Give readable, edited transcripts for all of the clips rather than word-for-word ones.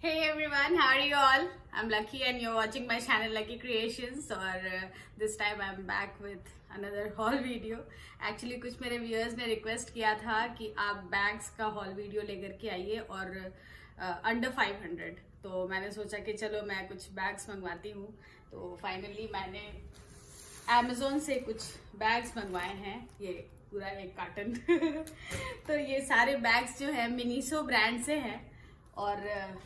Hey everyone, how are you all? I'm Lucky and you're watching my channel Lucky Creations और this time I'm back with another haul video. Actually कुछ मेरे viewers ने request किया था कि आप bags का haul video लेकर के आइए और under 500 तो मैंने सोचा कि चलो मैं कुछ bags मंगवाती हूँ. तो finally मैंने Amazon से कुछ bags मंगवाए हैं. ये पूरा एक कार्टन तो ये सारे bags जो है मिनीसो ब्रांड से हैं. और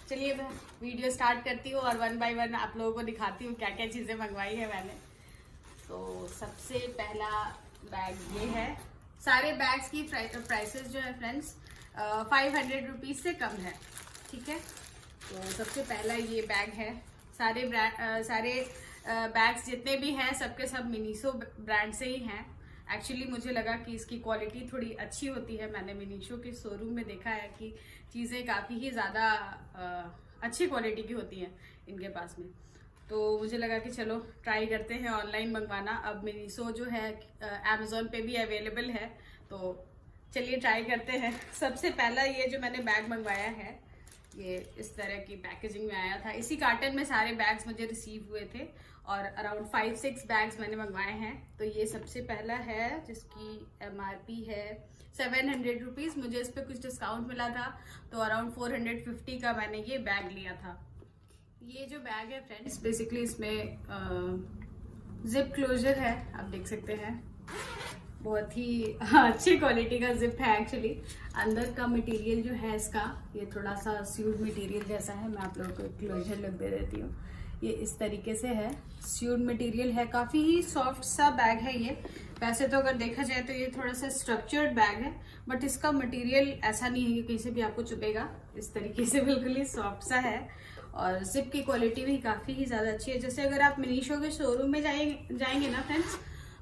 चलिए मैं वीडियो स्टार्ट करती हूँ और वन बाय वन आप लोगों को दिखाती हूँ क्या क्या चीज़ें मंगवाई है मैंने. तो सबसे पहला बैग ये है. सारे बैग्स की प्राइसेस जो है फ्रेंड्स 500 रुपीज़ से कम है. ठीक है. तो सबसे पहला ये बैग है. सारे बैग्स जितने भी हैं सबके सब मिनीसो ब्रांड से ही हैं. एक्चुअली मुझे लगा कि इसकी क्वालिटी थोड़ी अच्छी होती है. मैंने मिनीसो के शोरूम में देखा है कि चीज़ें काफ़ी ही ज़्यादा अच्छी क्वालिटी की होती हैं इनके पास में. तो मुझे लगा कि चलो ट्राई करते हैं ऑनलाइन मंगवाना. अब मिनीसो जो है अमेज़ॉन पे भी अवेलेबल है. तो चलिए ट्राई करते हैं. सबसे पहला ये जो मैंने बैग मंगवाया है ये इस तरह की पैकेजिंग में आया था. इसी कार्टन में सारे बैग्स मुझे रिसीव हुए थे और अराउंड 5-6 बैग्स मैंने मंगवाए हैं. तो ये सबसे पहला है जिसकी MRP है 700 रुपीज़. मुझे इस पर कुछ डिस्काउंट मिला था तो अराउंड 450 का मैंने ये बैग लिया था. ये जो बैग है फ्रेंड्स बेसिकली इसमें जिप क्लोजर है. आप देख सकते हैं बहुत ही अच्छी क्वालिटी का जिप है. एक्चुअली अंदर का मटेरियल जो है इसका ये थोड़ा सा स्यूड मटेरियल जैसा है. मैं आप लोगों को क्लोजर लग दे देती हूँ. ये इस तरीके से है. स्यूड मटेरियल है. काफ़ी ही सॉफ्ट सा बैग है ये. वैसे तो अगर देखा जाए तो ये थोड़ा सा स्ट्रक्चर्ड बैग है बट इसका मटेरियल ऐसा नहीं है कि कहीं से भी आपको चुभेगा. इस तरीके से बिल्कुल ही सॉफ्ट सा है और जिप की क्वालिटी भी काफ़ी ही ज़्यादा अच्छी है. जैसे अगर आप मिनीसो के शोरूम में जाएंगे ना फ्रेंड्स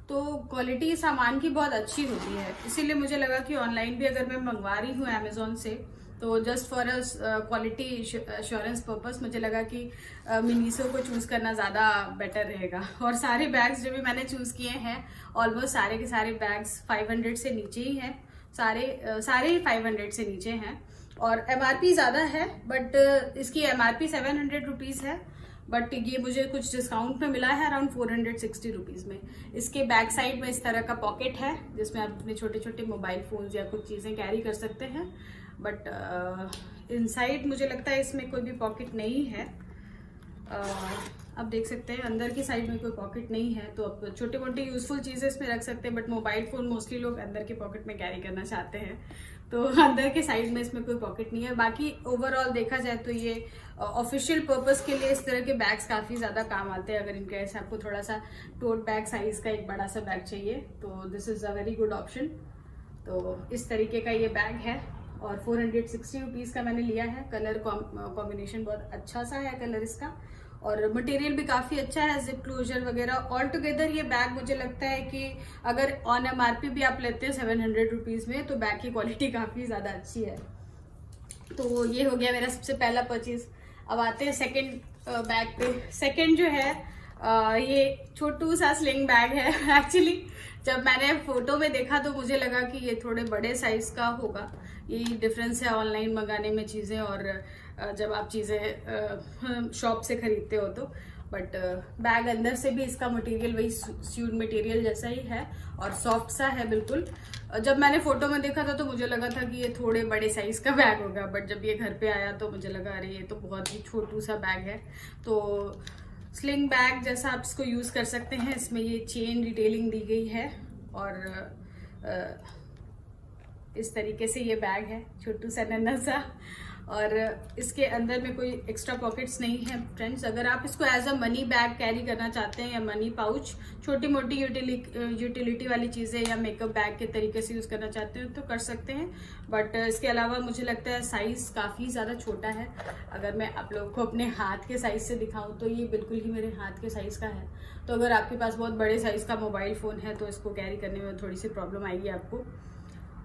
तो क्वालिटी सामान की बहुत अच्छी होती है. इसीलिए मुझे लगा कि ऑनलाइन भी अगर मैं मंगवा रही हूँ अमेज़ॉन से तो just for a quality assurance purpose मुझे लगा कि मिनीसो को चूज़ करना ज़्यादा बेटर रहेगा. और सारे बैग्स जो भी मैंने चूज़ किए हैं ऑलमोस्ट सारे के सारे बैग्स 500 से नीचे ही हैं. सारे ही 500 से नीचे हैं और MRP ज़्यादा है बट इसकी MRP 700 रुपीज़ है. बट ये मुझे कुछ डिस्काउंट में मिला है अराउंड 460 रुपीज़ में. इसके बैक साइड में इस तरह का पॉकेट है जिसमें आप अपने छोटे छोटे मोबाइल फोन्स या कुछ चीज़ें कैरी कर सकते हैं. बट इनसाइड मुझे लगता है इसमें कोई भी पॉकेट नहीं है. आप देख सकते हैं अंदर की साइड में कोई पॉकेट नहीं है. तो आप छोटे मोटे यूजफुल चीज़ें इसमें रख सकते हैं बट मोबाइल फ़ोन मोस्टली लोग अंदर के पॉकेट में कैरी करना चाहते हैं. तो अंदर के साइड में इसमें कोई पॉकेट नहीं है. बाकी ओवरऑल देखा जाए तो ये ऑफिशियल पर्पस के लिए इस तरह के बैग्स काफ़ी ज़्यादा काम आते हैं. अगर इनके ऐसे आपको थोड़ा सा टोट बैग साइज़ का एक बड़ा सा बैग चाहिए तो this is a very good option. तो इस तरीके का ये बैग है और 460 रुपीज़ का मैंने लिया है. कलर कॉम्बिनेशन बहुत अच्छा सा है कलर इसका और मटेरियल भी काफ़ी अच्छा है. जिप क्लोजर वगैरह ऑल टुगेदर ये बैग मुझे लगता है कि अगर ऑन MRP भी आप लेते हैं 700 रुपीज़ में तो बैग की क्वालिटी काफ़ी ज़्यादा अच्छी है. तो ये हो गया मेरा सबसे पहला परचेज. अब आते हैं सेकंड बैग पे. सेकंड जो है ये छोटू सा स्लिंग बैग है. एक्चुअली जब मैंने फोटो में देखा तो मुझे लगा कि ये थोड़े बड़े साइज का होगा. यही डिफरेंस है ऑनलाइन मंगाने में चीज़ें और जब आप चीज़ें शॉप से खरीदते हो तो. बट बैग अंदर से भी इसका मटेरियल वही स्यूड मटेरियल जैसा ही है और सॉफ्ट सा है बिल्कुल. जब मैंने फोटो में देखा था तो मुझे लगा था कि ये थोड़े बड़े साइज का बैग होगा बट जब ये घर पे आया तो मुझे लगा अरे ये तो बहुत ही छोटू सा बैग है. तो स्लिंग बैग जैसा आप इसको यूज़ कर सकते हैं. इसमें ये चेन डिटेलिंग दी गई है और इस तरीके से ये बैग है छोटू सा नन्हा सा और इसके अंदर में कोई एक्स्ट्रा पॉकेट्स नहीं है फ्रेंड्स. अगर आप इसको as a money bag carry करना चाहते हैं या मनी पाउच छोटी मोटी यूटिलिटी वाली चीज़ें या मेकअप बैग के तरीके से यूज़ करना चाहते हैं तो कर सकते हैं. बट इसके अलावा मुझे लगता है साइज़ काफ़ी ज़्यादा छोटा है. अगर मैं आप लोगों को अपने हाथ के साइज़ से दिखाऊं तो ये बिल्कुल ही मेरे हाथ के साइज़ का है. तो अगर आपके पास बहुत बड़े साइज़ का मोबाइल फ़ोन है तो इसको कैरी करने में थोड़ी सी प्रॉब्लम आएगी आपको.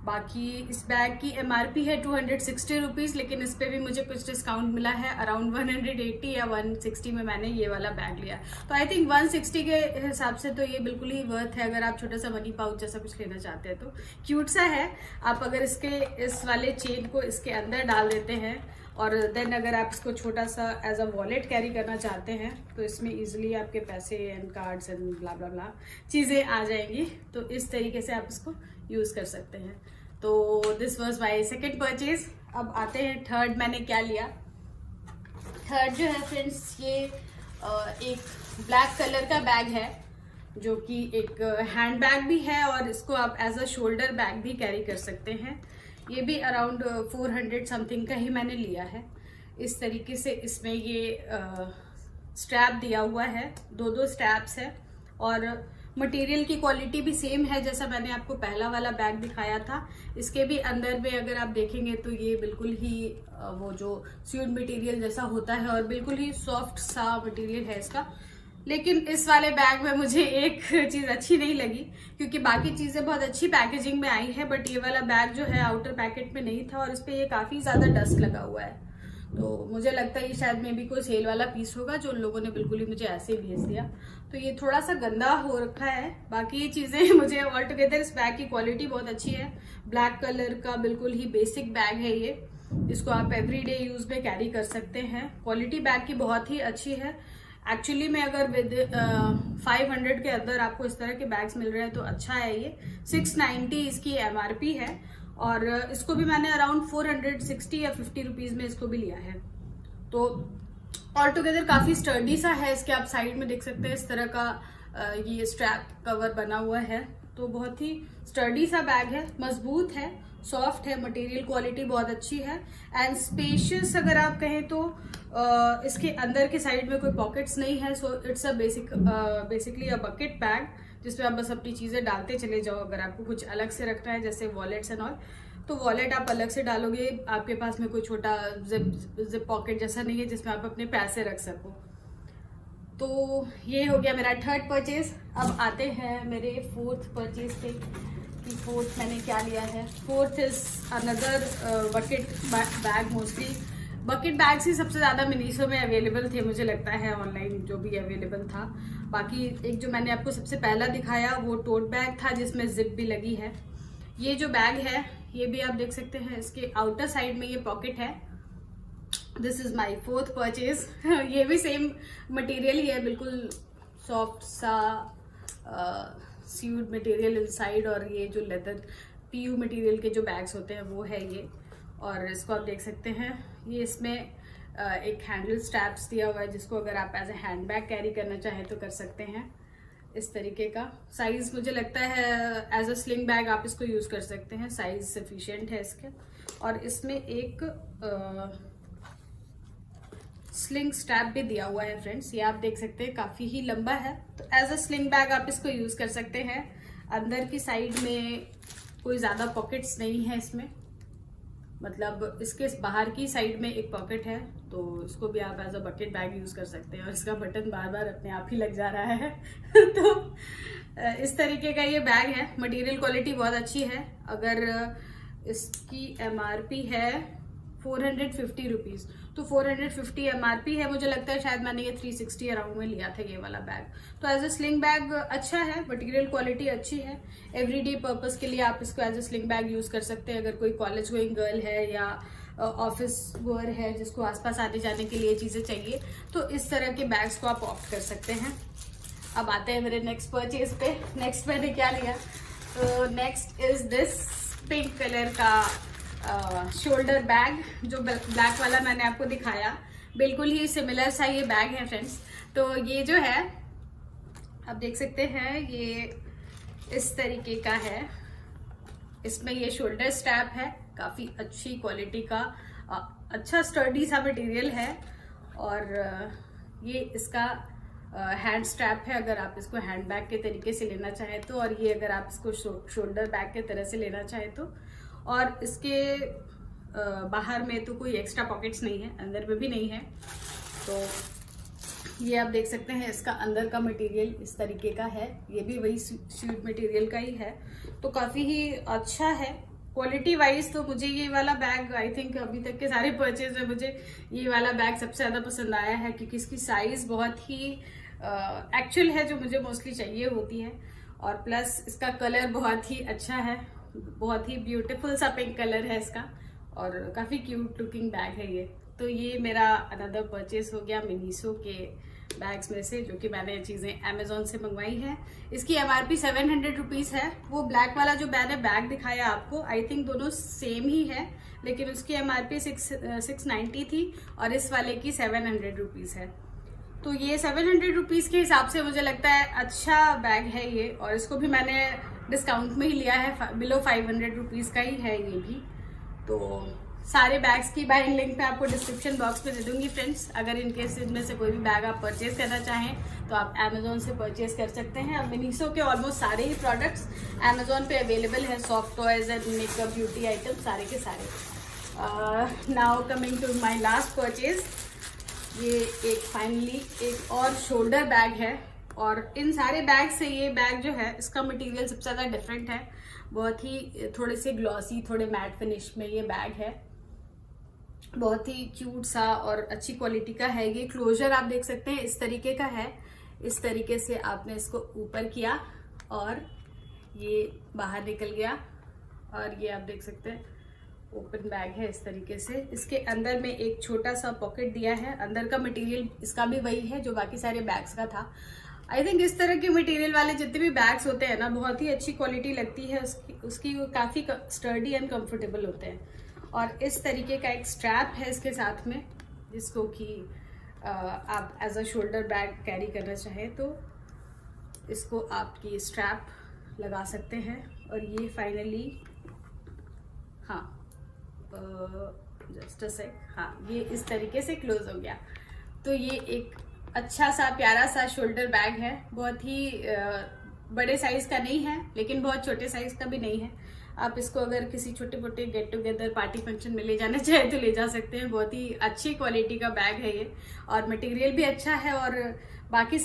बाकी इस बैग की MRP है 260 रुपीज़ लेकिन इस पर भी मुझे कुछ डिस्काउंट मिला है अराउंड 180 या 160 में मैंने ये वाला बैग लिया. तो आई थिंक 160 के हिसाब से तो ये बिल्कुल ही वर्थ है. अगर आप छोटा सा मनी पाउच जैसा कुछ लेना चाहते हैं तो क्यूट सा है. आप अगर इस वाले चेन को इसके अंदर डाल देते हैं और देन अगर आप इसको छोटा सा एज अ वॉलेट कैरी करना चाहते हैं तो इसमें इजीली आपके पैसे एंड कार्ड्स एंड ब्ला ब्ला ब्ला चीज़ें आ जाएंगी। तो इस तरीके से आप इसको यूज़ कर सकते हैं। तो this was my second purchase. अब आते हैं थर्ड मैंने क्या लिया। थर्ड जो है फ्रेंड्स, ये एक ब्लैक कलर का बैग है जो कि एक हैंड बैग भी है और इसको आप एज अ शोल्डर बैग भी कैरी कर सकते हैं। ये भी अराउंड 400 समथिंग का ही मैंने लिया है। इस तरीके से इसमें ये स्ट्रैप दिया हुआ है, दो स्ट्रैप्स है और मटेरियल की क्वालिटी भी सेम है जैसा मैंने आपको पहला वाला बैग दिखाया था। इसके भी अंदर में अगर आप देखेंगे तो ये बिल्कुल ही वो जो स्यूड मटेरियल जैसा होता है और बिल्कुल ही सॉफ्ट सा मटेरियल है इसका। लेकिन इस वाले बैग में मुझे एक चीज़ अच्छी नहीं लगी, क्योंकि बाकी चीज़ें बहुत अच्छी पैकेजिंग में आई है, बट ये वाला बैग जो है आउटर पैकेट में नहीं था और इस पर ये काफ़ी ज़्यादा डस्ट लगा हुआ है। तो मुझे लगता है ये शायद में भी कोई सेल वाला पीस होगा जो उन लोगों ने बिल्कुल ही मुझे ऐसे ही भेज दिया। तो ये थोड़ा सा गंदा हो रखा है। बाकी ये चीज़ें मुझे ऑल टुगेदर इस बैग की क्वालिटी बहुत अच्छी है। ब्लैक कलर का बिल्कुल ही बेसिक बैग है ये। इसको आप एवरीडे यूज में कैरी कर सकते हैं। क्वालिटी बैग की बहुत ही अच्छी है। एक्चुअली में अगर विद 500 के अंदर आपको इस तरह के बैग्स मिल रहे हैं तो अच्छा है ये। 690 इसकी MRP है और इसको भी मैंने अराउंड 460 या 50 रुपीज में इसको भी लिया है। तो ऑल टुगेदर काफी स्टर्डी सा है। इसके आप साइड में देख सकते हैं इस तरह का ये स्ट्रैप कवर बना हुआ है। तो बहुत ही स्टर्डी सा बैग है, मजबूत है, सॉफ्ट है, मटेरियल क्वालिटी बहुत अच्छी है एंड स्पेशियस अगर आप कहें तो इसके अंदर के साइड में कोई पॉकेट्स नहीं है। So it's a basically a bucket bag जिसमें आप बस अपनी चीजें डालते चले जाओ। अगर आपको कुछ अलग से रखना है जैसे वॉलेट्स एंड ऑल, तो वॉलेट आप अलग से डालोगे। आपके पास में कोई छोटा जिप पॉकेट जैसा नहीं है जिसमें आप अपने पैसे रख सको। तो ये हो गया मेरा थर्ड परचेज। अब आते हैं मेरे फोर्थ परचेज पे कि फोर्थ मैंने क्या लिया है। Fourth is another bucket bag. Mostly bucket bags ही सबसे ज़्यादा मिनीसो में अवेलेबल थे, मुझे लगता है ऑनलाइन जो भी अवेलेबल था। बाकी एक जो मैंने आपको सबसे पहला दिखाया वो टोट बैग था जिसमें जिप भी लगी है। ये जो बैग है ये भी आप देख सकते हैं, इसके आउटर साइड में ये पॉकेट है। This is my fourth purchase. ये भी सेम मटेरियल ही है, बिल्कुल सॉफ्ट सा स्यूड मटेरियल इनसाइड और ये जो लेदर PU मटेरियल के जो बैग्स होते हैं वो है ये। और इसको आप देख सकते हैं ये इसमें एक हैंडल स्ट्रैप्स दिया हुआ है जिसको अगर आप as a hand bag carry करना चाहें तो कर सकते हैं। इस तरीके का साइज मुझे लगता है एज अ स्लिंग बैग आप इसको यूज कर सकते हैं, साइज सफिशिएंट है इसके। और इसमें एक स्लिंग स्ट्रैप भी दिया हुआ है फ्रेंड्स, ये आप देख सकते हैं काफी ही लंबा है। तो एज अ स्लिंग बैग आप इसको यूज कर सकते हैं। अंदर की साइड में कोई ज्यादा पॉकेट्स नहीं है इसमें, मतलब इसके बाहर की साइड में एक पॉकेट है, तो इसको भी आप as a bucket bag use कर सकते हैं। और इसका बटन बार बार अपने आप ही लग जा रहा है तो इस तरीके का ये बैग है। मटेरियल क्वालिटी बहुत अच्छी है। अगर इसकी MRP है 450 रुपीज, तो 450 MRP है। मुझे लगता है शायद मैंने ये 360 अराउंड में लिया था ये वाला बैग। तो एज अ स्लिंग बैग अच्छा है, मटेरियल क्वालिटी अच्छी है। एवरीडे पर्पस के लिए आप इसको as a sling bag use कर सकते हैं। अगर कोई कॉलेज गोइंग गर्ल है या ऑफिस गोअर है जिसको आसपास आने जाने के लिए चीजें चाहिए तो इस तरह के बैग्स को आप ऑप्ट कर सकते हैं। अब आते हैं मेरे नेक्स्ट परचेज पे। नेक्स्ट मैंने क्या लिया, तो next is this pink colour का शोल्डर बैग। जो ब्लैक वाला मैंने आपको दिखाया बिल्कुल ही सिमिलर सा ये बैग है फ्रेंड्स। तो ये जो है आप देख सकते हैं ये इस तरीके का है। इसमें ये शोल्डर स्ट्रैप है, काफी अच्छी क्वालिटी का, अच्छा स्टर्डी सा मटेरियल है। और ये इसका हैंड स्ट्रैप है अगर आप इसको हैंड बैग के तरीके से लेना चाहें तो, और ये अगर आप इसको शोल्डर बैग के तरह से लेना चाहें तो। और इसके बाहर में तो कोई एक्स्ट्रा पॉकेट्स नहीं है, अंदर में भी नहीं है। तो ये आप देख सकते हैं इसका अंदर का मटेरियल इस तरीके का है। ये भी वही स्यूड मटेरियल का ही है, तो काफी ही अच्छा है क्वालिटी वाइज। तो मुझे ये वाला बैग आई थिंक अभी तक के सारे परचेज में मुझे ये वाला बैग सबसे ज्यादा पसंद आया है, क्योंकि इसकी साइज बहुत ही एक्चुअल है जो मुझे मोस्टली चाहिए होती है। और प्लस इसका कलर बहुत ही अच्छा है, बहुत ही ब्यूटीफुल सा पिंक कलर है इसका और काफी क्यूट लुकिंग बैग है ये। तो ये मेरा अनदर परचेस हो गया मिनीसो के बैग्स में से, जो कि मैंने चीज़ें अमेजोन से मंगवाई हैं। इसकी MRP 700 रुपीज़ है। वो ब्लैक वाला जो मैंने बैग दिखाया आपको, आई थिंक दोनों सेम ही है, लेकिन उसकी MRP 690 थी और इस वाले की 700 रुपीज़ है। तो ये 700 रुपीज़ के हिसाब से मुझे लगता है अच्छा बैग है ये, और इसको भी मैंने डिस्काउंट में ही लिया है, बिलो 500 रुपीज़ का ही है ये भी। तो सारे बैग्स की बाइंग लिंक मैं आपको डिस्क्रिप्शन बॉक्स में दे दूंगी फ्रेंड्स। अगर इनकेस इनमें से कोई भी बैग आप परचेज करना चाहें तो आप अमेजोन से परचेज कर सकते हैं। अब मिनीसो के ऑलमोस्ट सारे ही प्रोडक्ट्स अमेजोन पे अवेलेबल है, soft toys and makeup beauty item सारे के सारे। Now coming to my last purchase, ये एक फाइनली एक और शोल्डर बैग है, और इन सारे बैग से ये बैग जो है इसका मटेरियल सबसे ज़्यादा डिफरेंट है। बहुत ही थोड़े से ग्लॉसी, थोड़े मैट फिनिश में ये बैग है। बहुत ही क्यूट सा और अच्छी क्वालिटी का है ये। क्लोजर आप देख सकते हैं इस तरीके का है। इस तरीके से आपने इसको ऊपर किया और ये बाहर निकल गया, और ये आप देख सकते हैं ओपन बैग है इस तरीके से। इसके अंदर में एक छोटा सा पॉकेट दिया है। अंदर का मटेरियल इसका भी वही है जो बाकी सारे बैग्स का था। आई थिंक इस तरह के मटेरियल वाले जितने भी बैग्स होते हैं ना, बहुत ही अच्छी क्वालिटी लगती है उसकी काफ़ी स्टर्डी एंड कंफर्टेबल होते हैं। और इस तरीके का एक स्ट्रैप है इसके साथ में, जिसको कि आप as a shoulder bag carry करना चाहें तो इसको आप ये स्ट्रैप लगा सकते हैं। और ये फाइनली, हाँ जस्ट अ सेक, हाँ ये इस तरीके से क्लोज हो गया। तो ये एक अच्छा सा प्यारा सा शोल्डर बैग है। बहुत ही बड़े साइज का नहीं है, लेकिन बहुत छोटे साइज का भी नहीं है। आप इसको अगर किसी छोटे मोटे गेट टुगेदर पार्टी फंक्शन में ले जाना चाहे तो ले जा सकते हैं। बहुत ही अच्छी क्वालिटी का बैग है ये, और मटेरियल भी अच्छा है, और बाकी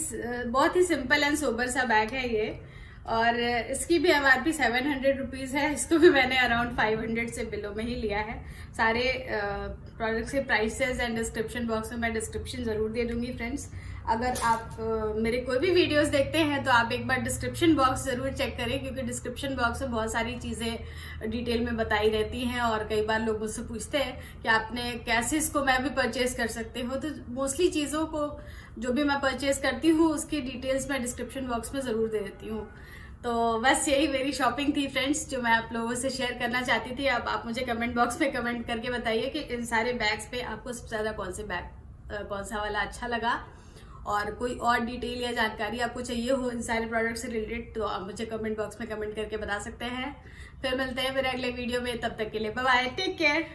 बहुत ही सिंपल एंड सोबर सा बैग है ये। और इसकी भी MRP 700 रुपीज़ है। इसको भी मैंने अराउंड 500 से बिलो में ही लिया है। सारे प्रोडक्ट्स के प्राइसेस एंड डिस्क्रिप्शन बॉक्स में मैं डिस्क्रिप्शन ज़रूर दे दूंगी फ्रेंड्स। अगर आप मेरे कोई भी वीडियोस देखते हैं तो आप एक बार डिस्क्रिप्शन बॉक्स ज़रूर चेक करें, क्योंकि डिस्क्रिप्शन बॉक्स में बहुत सारी चीज़ें डिटेल में बताई रहती हैं। और कई बार लोग मुझसे पूछते हैं कि आपने कैसे इसको मैं भी परचेज कर सकते हो। तो मोस्टली चीज़ों को जो भी मैं परचेज करती हूँ उसकी डिटेल्स मैं डिस्क्रिप्शन बॉक्स में ज़रूर दे देती हूँ। तो बस यही मेरी शॉपिंग थी फ्रेंड्स, जो मैं आप लोगों से शेयर करना चाहती थी। अब आप मुझे कमेंट बॉक्स में कमेंट करके बताइए कि इन सारे बैग्स पे आपको सबसे ज़्यादा कौन सा वाला अच्छा लगा, और कोई और डिटेल या जानकारी आपको चाहिए हो इन सारे प्रोडक्ट से रिलेटेड तो आप मुझे कमेंट बॉक्स में कमेंट करके बता सकते हैं। फिर मिलते हैं मेरे अगले वीडियो में, तब तक के लिए बाय बाय, टेक केयर।